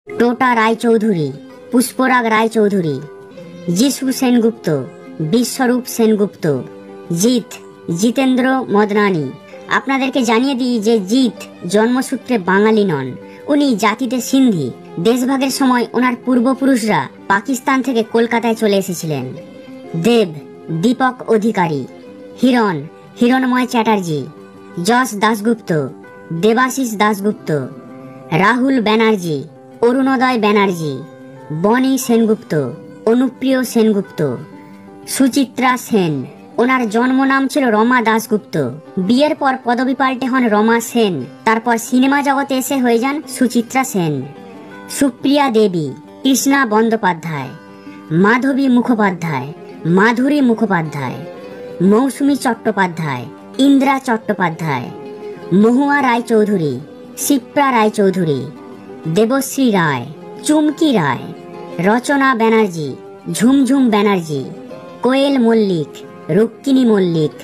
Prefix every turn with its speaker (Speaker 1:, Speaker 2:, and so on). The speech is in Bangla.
Speaker 1: টোটা রায়চৌধুরী, পুষ্পরাগ রায়চৌধুরী, যিশু সেনগুপ্ত, বিশ্বরূপ সেনগুপ্ত, জিৎ জিতেন্দ্র মদনানি। আপনাদেরকে জানিয়ে দিই যে জিৎ জন্মসূত্রে বাঙালি নন, উনি জাতিতে সিন্ধি। দেশভাগের সময় ওনার পূর্বপুরুষরা পাকিস্তান থেকে কলকাতায় চলে এসেছিলেন। দেব দীপক অধিকারী, হিরণ হিরণময় চ্যাটার্জি, যশ দাশগুপ্ত, দেবাশিস দাশগুপ্ত, রাহুল ব্যানার্জি, অরুণোদয় ব্যানার্জি, বনি সেনগুপ্ত, অনুপ্রিয় সেনগুপ্ত, সুচিত্রা সেন। ওনার জন্ম নাম ছিল রমা দাশগুপ্ত। বিয়ের পর পদবী পাল্টে হন রমা সেন, তারপর সিনেমা জগতে এসে হয়ে যান সুচিত্রা সেন। সুপ্রিয়া দেবী, কৃষ্ণা বন্দ্যোপাধ্যায়, মাধবী মুখোপাধ্যায়, মাধুরী মুখোপাধ্যায়, মৌসুমী চট্টোপাধ্যায়, ইন্দ্রা চট্টোপাধ্যায়, মহুয়া রায়চৌধুরী, শিপ্রা রায়চৌধুরী, দেবশ্রী রায়, চুমকি রায়, রচনা ব্যানার্জি, ঝুমঝুম ব্যানার্জি, কোয়েল মল্লিক, রুক্মিণী মল্লিক।